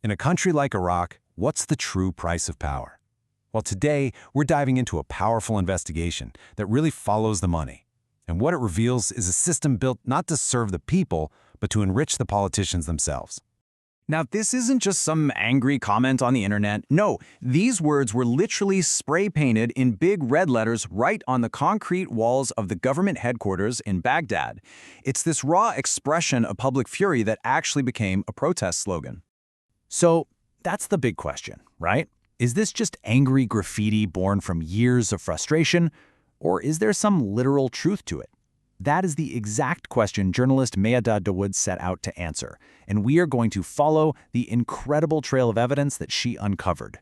In a country like Iraq, what's the true price of power? Well, today, we're diving into a powerful investigation that really follows the money. And what it reveals is a system built not to serve the people, but to enrich the politicians themselves. Now, this isn't just some angry comment on the internet. No, these words were literally spray-painted in big red letters right on the concrete walls of the government headquarters in Baghdad. It's this raw expression of public fury that actually became a protest slogan. So, that's the big question, right? Is this just angry graffiti born from years of frustration, or is there some literal truth to it? That is the exact question journalist Mayada Dawood set out to answer, and we are going to follow the incredible trail of evidence that she uncovered.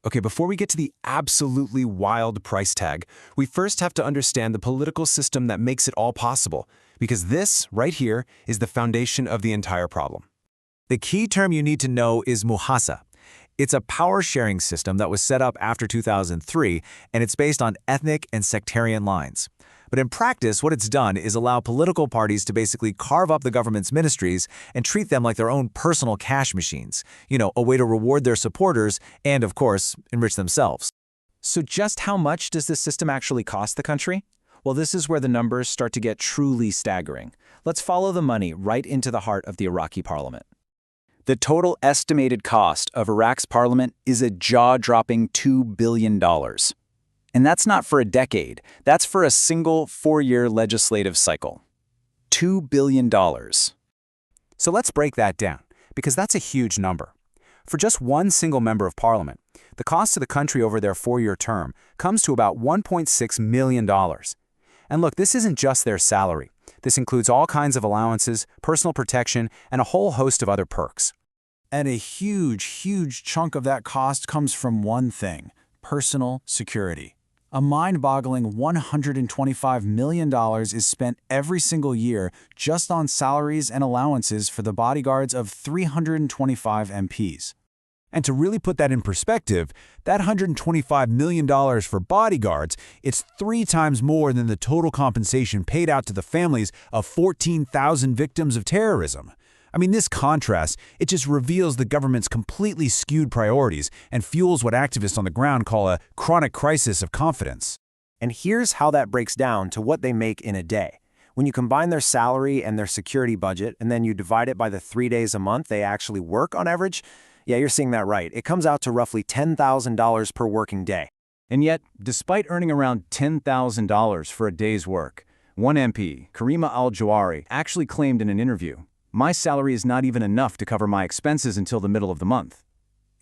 Okay, before we get to the absolutely wild price tag, we first have to understand the political system that makes it all possible, because this, right here, is the foundation of the entire problem. The key term you need to know is muhasasa. It's a power-sharing system that was set up after 2003, and it's based on ethnic and sectarian lines. But in practice, what it's done is allow political parties to basically carve up the government's ministries and treat them like their own personal cash machines. You know, a way to reward their supporters and, of course, enrich themselves. So just how much does this system actually cost the country? Well, this is where the numbers start to get truly staggering. Let's follow the money right into the heart of the Iraqi parliament. The total estimated cost of Iraq's parliament is a jaw-dropping $2 billion. And that's not for a decade. That's for a single 4-year legislative cycle. $2 billion. So let's break that down, because that's a huge number. For just one single member of parliament, the cost to the country over their 4-year term comes to about $1.6 million. And look, this isn't just their salary. This includes all kinds of allowances, personal protection, and a whole host of other perks. And a huge chunk of that cost comes from one thing: personal security. A mind-boggling $125 million is spent every single year just on salaries and allowances for the bodyguards of 325 MPs. And to really put that in perspective, that $125 million for bodyguards, it's 3 times more than the total compensation paid out to the families of 14,000 victims of terrorism. I mean, this contrast, it just reveals the government's completely skewed priorities and fuels what activists on the ground call a chronic crisis of confidence. And here's how that breaks down to what they make in a day. When you combine their salary and their security budget, and then you divide it by the 3 days a month they actually work on average, yeah, you're seeing that right. It comes out to roughly $10,000 per working day. And yet, despite earning around $10,000 for a day's work, one MP, Karima al-Jawari, actually claimed in an interview, "My salary is not even enough to cover my expenses until the middle of the month."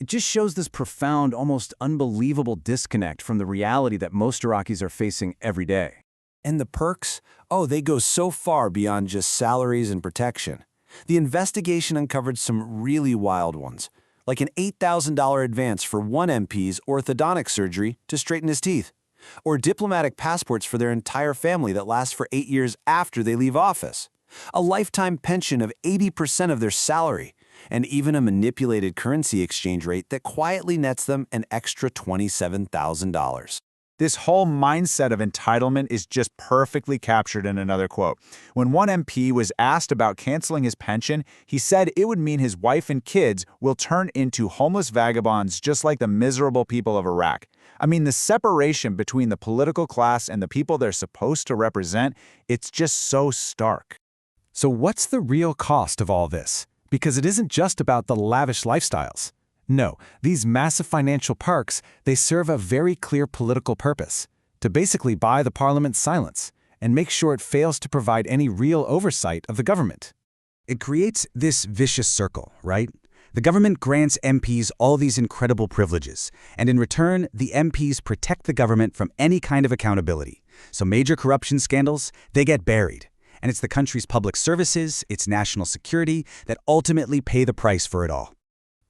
It just shows this profound, almost unbelievable disconnect from the reality that most Iraqis are facing every day. And the perks? Oh, they go so far beyond just salaries and protection. The investigation uncovered some really wild ones, like an $8,000 advance for one MP's orthodontic surgery to straighten his teeth, or diplomatic passports for their entire family that last for 8 years after they leave office, a lifetime pension of 80% of their salary, and even a manipulated currency exchange rate that quietly nets them an extra $27,000. This whole mindset of entitlement is just perfectly captured in another quote. When one MP was asked about canceling his pension, he said it would mean his wife and kids will turn into homeless vagabonds just like the miserable people of Iraq. I mean, the separation between the political class and the people they're supposed to represent, it's just so stark. So what's the real cost of all this? Because it isn't just about the lavish lifestyles. No, these massive financial perks, they serve a very clear political purpose: to basically buy the parliament's silence and make sure it fails to provide any real oversight of the government. It creates this vicious circle, right? The government grants MPs all these incredible privileges, and in return, the MPs protect the government from any kind of accountability. So major corruption scandals, they get buried. And it's the country's public services, its national security, that ultimately pay the price for it all.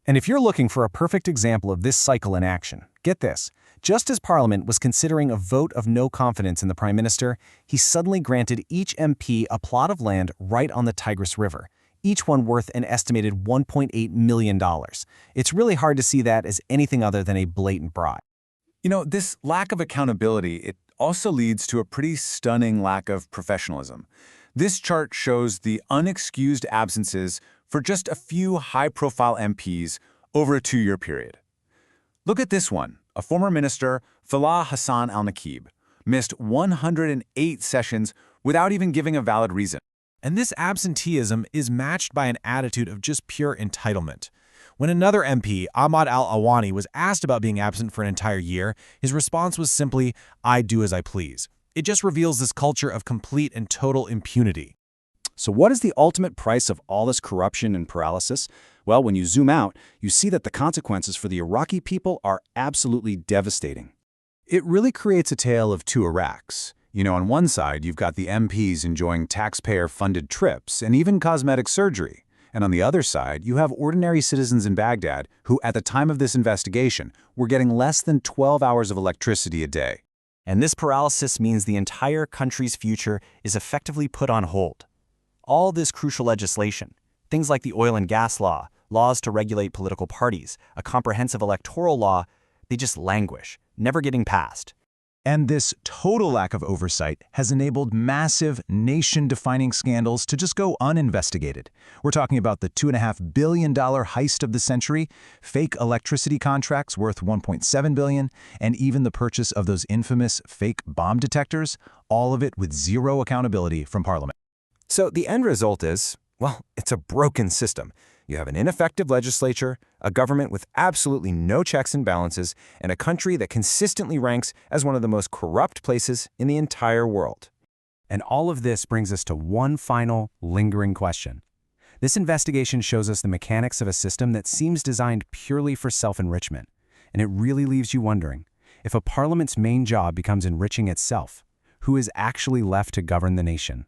And if you're looking for a perfect example of this cycle in action, get this. Just as Parliament was considering a vote of no confidence in the Prime Minister, he suddenly granted each MP a plot of land right on the Tigris River, each one worth an estimated $1.8 million. It's really hard to see that as anything other than a blatant bribe. You know, this lack of accountability, it also leads to a pretty stunning lack of professionalism. This chart shows the unexcused absences for just a few high-profile MPs over a 2-year period. Look at this one. A former minister, Falah Hassan al-Nakib, missed 108 sessions without even giving a valid reason. And this absenteeism is matched by an attitude of just pure entitlement. When another MP, Ahmad al-Awani, was asked about being absent for an entire year, his response was simply, "I do as I please." It just reveals this culture of complete and total impunity. So what is the ultimate price of all this corruption and paralysis? Well, when you zoom out, you see that the consequences for the Iraqi people are absolutely devastating. It really creates a tale of two Iraqs. On one side, you've got the MPs enjoying taxpayer-funded trips and even cosmetic surgery. And on the other side, you have ordinary citizens in Baghdad who, at the time of this investigation, were getting less than 12 hours of electricity a day. And this paralysis means the entire country's future is effectively put on hold. All this crucial legislation, things like the oil and gas law, laws to regulate political parties, a comprehensive electoral law, they just languish, never getting passed. And this total lack of oversight has enabled massive, nation-defining scandals to just go uninvestigated. We're talking about the $2.5 billion heist of the century, fake electricity contracts worth $1.7 billion, and even the purchase of those infamous fake bomb detectors, all of it with zero accountability from Parliament. So the end result is, well, it's a broken system. You have an ineffective legislature, a government with absolutely no checks and balances, and a country that consistently ranks as one of the most corrupt places in the entire world. And all of this brings us to one final, lingering question. This investigation shows us the mechanics of a system that seems designed purely for self-enrichment. And it really leaves you wondering, if a parliament's main job becomes enriching itself, who is actually left to govern the nation?